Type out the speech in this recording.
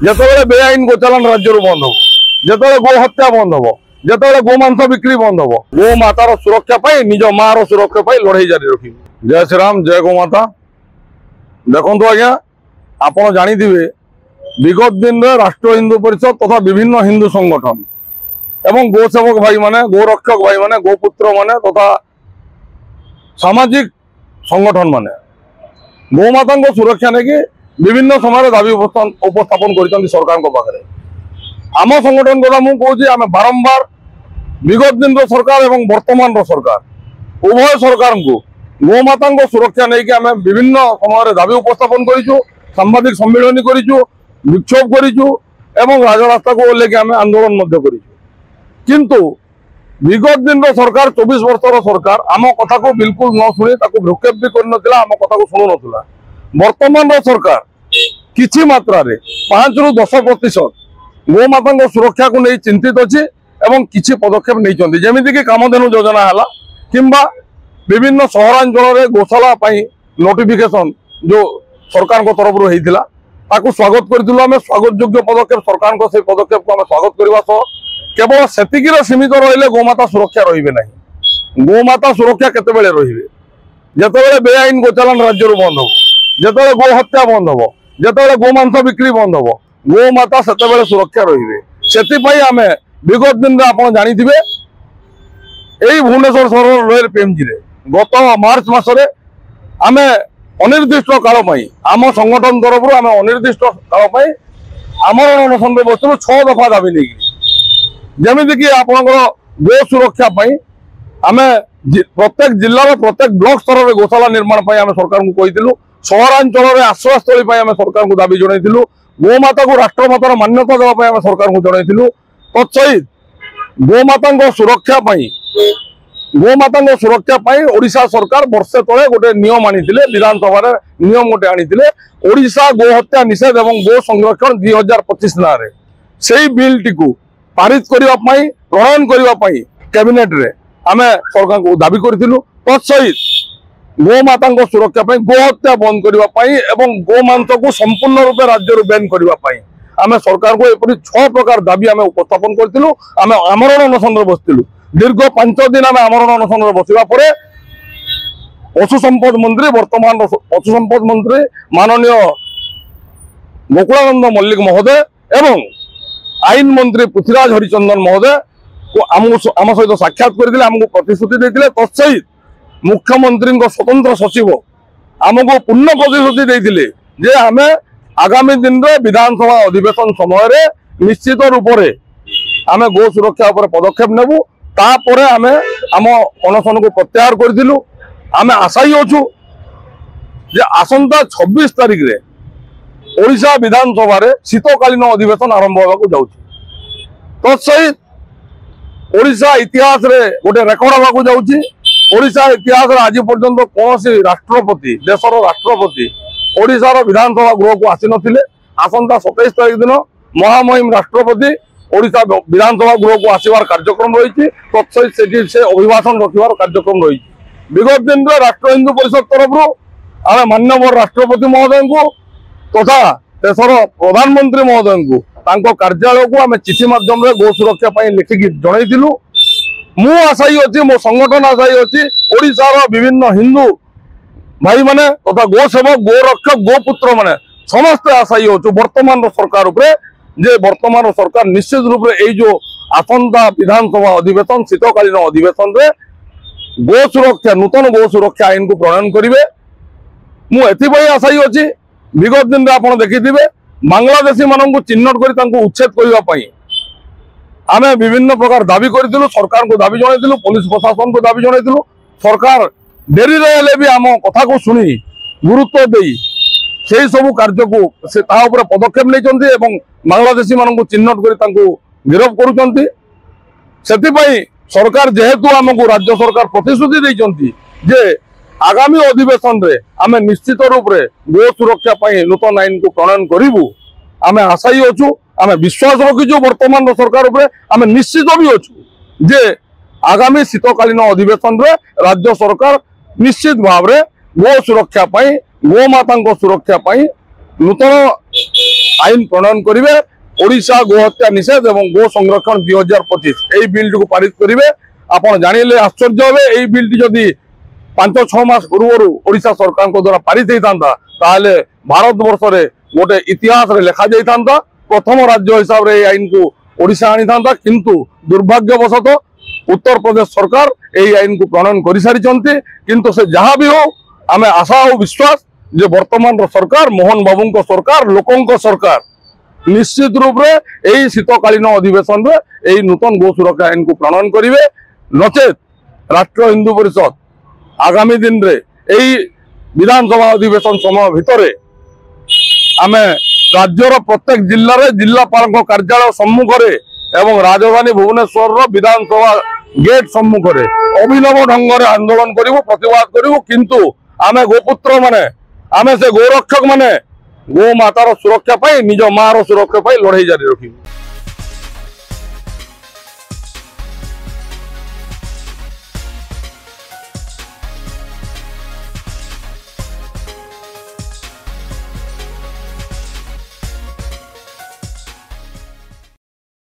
जिते बेआईन गोचालान राज्य बंद हम जिते गो हत्या बंद हम जिते गोमांस बिक्री बंद हम गो मातार सुरक्षा निज माँ सुरक्षा लड़ाई जारी रखी। जय श्री राम जय गो माता। देखो आज्ञा आप जानी विगत दिन में राष्ट्र हिंदू परिषद तथा विभिन्न हिंदू संगठन एवं गो सेवक भाई माने गोरक्षक भाई माने गोपुत्र माने तथा सामाजिक संगठन माने गोमाता सुरक्षा नहीं विभिन्न समय दाबी उपस्थापन कर सरकार पाखे आम संगठन कथा मुझे कहूँ आम बारंबार विगत दिन सरकार एवं वर्तमान सरकार उभय सरकार को गोमाता सुरक्षा नहीं आम विभिन्न समय दाबी उपस्थापन करूँ सांबादिक सम्मिलन करूँ विक्षोभ करूँ राजरास्ता को लेकिन आम आंदोलन करूँ किंतु विगत दिन सरकार 24 वर्षर सरकार आम कथा को बिल्कुल न शुणी भ्रुक्षेप भी करनथिला आम कथा को शुणु नथिला। वर्तमान सरकार किछि मात्रा रे 5 रु 10% गोमाता सुरक्षा को नहीं चिंतित अच्छी एवं किछि पदक्षेप नहीं जमीती कि कामधेनु योजना है किंबा विभिन्न सहरांचल गोशाला नोटिफिकेशन जो सरकार तरफ होता स्वागत करूँ आम स्वागत योग्य पदक्षेप सरकार से पदक्षेप को आम स्वागत करने केवल सेतिकी सीमित रही गोमाता सुरक्षा रे ना गोमाता सुरक्षा केतेबेले रहिबे जेतेबेले बेआईन गोचालान राज्य बंद हम जिते गो हत्या बंद हम जिते गोमांस बिक्री बंद हम गोमाता सेतेबेले सुरक्षा रहिबे। सेतिपई आमे विगत दिन में आप जानिथिबे एई भुवनेश्वर सहर रॉयल पीएमजी रे गत मार्च मासरे आमे अनिर्दिष्ट काल पई आम संगठन तरफ आमे अनिर्दिष्ट काल पई आमरण अनशन रे बसलु 6 दफा दाबी नहीं जमीती कि आप गो सुरक्षा आम प्रत्येक जिलार प्रत्येक ब्लॉक स्तर में गोशाला निर्माण आम सरकार को कही सहरांचल आश्रयस्थली आम सरकार को दाबी जनइलु गोमाता को राष्ट्रमातार मान्यता देवाई आम सरकार को जनइलु तत्सहित गोमाता सुरक्षा ओडिशा सरकार वर्षे तले गोटे नियम आनी विधानसभा नियम गोटे आनी ओडिशा गो हत्या निषेध और गो संरक्षण 2025 ना से बिल टी पारित करने प्रणयन करने कैबिनेट रे आमे सरकार को दाबी करूँ तत्सहित गोमाता सुरक्षा गो हत्या बंद करने एवं गोमांस को संपूर्ण रूपे राज्य बैन करने आमे सरकार को एपरी 6 प्रकार दाबी आमे उपस्थापन करूँ आम आमरण अनशन बसलु दीर्घ 5 दिन आम आमरण अनशन बसवा पशु संपद मंत्री वर्तमान पशु संपद मंत्री माननीय गोकुलानंद मल्लिक महोदय एवं आईन मंत्री पृथ्वीराज हरिचंदन महोदय को आम सहित साक्षात करते आमको प्रतिश्रुति देते तत्सहित मुख्यमंत्री स्वतंत्र सचिव आमको पूर्ण प्रतिश्रुति देते जे आम आगामी दिन में विधानसभा अधिवेशन समय निश्चित रूप से आम गो सुरक्षा पर पदक्षेप नेबू तापर आम आम अनशन को प्रत्याहार करूँ आम आशायी अच्छु जे आसंता 26 तारिख रे ओडिशा विधानसभा शीतकालीन अधिवेशन आरंभ होगा जाउछि तत्सहित ओडिशा इतिहास रे गोटे रेकर्ड होगा जाउछि ओडिशा इतिहास रे आज पर्यंत कौन राष्ट्रपति देशर राष्ट्रपति ओडिशार विधानसभा गृह को आसी नथिले आसंता 27 तारिख दिन महामहिम राष्ट्रपति ओडिशा विधानसभा गृह को आसबार कार्यक्रम रही तत्सहित से अभिभाषण रखिबार कार्यक्रम रही विगत दिन में राष्ट्र हिंदू परिषद तरफ आम माननीय राष्ट्रपति महोदय को तथा देशर प्रधानमंत्री महोदय को कार्यालय को आम चिठी माध्यम गो सुरक्षा लिखिकी जनइलु मु आशायी अच्छी मो संगठन आशायी अच्छी ओडिशार विभिन्न हिंदू भाई माने तथा गो सेवक गो रक्षक गोपुत्र माने समस्ते आशायी अच्छु वर्तमान सरकार जे वर्तमान सरकार निश्चित रूप से जो आसंता विधानसभा अधिवेशन शीतकालीन अधिवेशन रे गो सुरक्षा नूतन गो सुरक्षा आईन को प्रणयन करेंगे मुझे आशायी अच्छी विगत दिन में आप देखिथे बांग्लादेशी मानू चिन्हट कर उच्छेद करने आम विभिन्न प्रकार दाबी करूँ सरकार को दाबी जनइलु पुलिस प्रशासन को दाबी जनइलु सरकार डेरी रहे भी आम कथा को शुणी गुरुत्व दे से सब कार्य को से पदक्षेप नहीं बांग्लादेशी मानू चिन्हट कर गिरफ करुँच सरकार जेहेतु आमको राज्य सरकार प्रतिश्रुति देइचंती जे आगामी अधिवेशन रे आमे निश्चित रूप से गो सुरक्षा नूतन आईन को प्रणयन करूँ आमे आशायी अच्छु आमे विश्वास रखीचु वर्तमान सरकार आमे निश्चित भी अच्छु जे आगामी शीतकालीन अधिवेशन रे राज्य सरकार निश्चित भाव रे गो सुरक्षा गोमाता सुरक्षा नूतन आईन प्रणयन करेंगे। ओडिशा गोहत्या निषेध और गो संरक्षण 2025 यही बिल टी पारित करेंगे। आपड़ जानिले आश्चर्य हे यही बिल टी जदि 5-6 मास पूर्व ओडिशा सरकार द्वारा पारित होता ताले भारत वर्ष में गोटे इतिहास रे लिखा जाता। प्रथम राज्य हिसाब से आईन को ओडिशा आनी था, किंतु दुर्भाग्यवशतः उत्तर प्रदेश सरकार यही आईन को प्रणयन कर सारी। किंतु से जहाँ भी हो आमे आशा और विश्वास जे वर्तमान सरकार मोहन बाबू को सरकार लोकों सरकार निश्चित रूप से यही शीतकालीन अधिवेशन में यही नूतन गो सुरक्षा आईन को प्रणयन करेंगे। नचेत राष्ट्र हिंदू परिषद आगामी दिन रे यही विधानसभा अधिवेशन समय भितर आमे राज्यर प्रत्येक जिले में जिलापाल कार्यालय सम्मुख एवं राजधानी भुवनेश्वर विधानसभा गेट सम्मुख अभिनव ढंग से आंदोलन करूँ, प्रतिवाद करूँ। किंतु आमे गोपुत्र माने आमे से गोरक्षक माने गो मातार सुरक्षा पाई निज मार सुरक्षा पाई लड़ाई जारी रखिबु।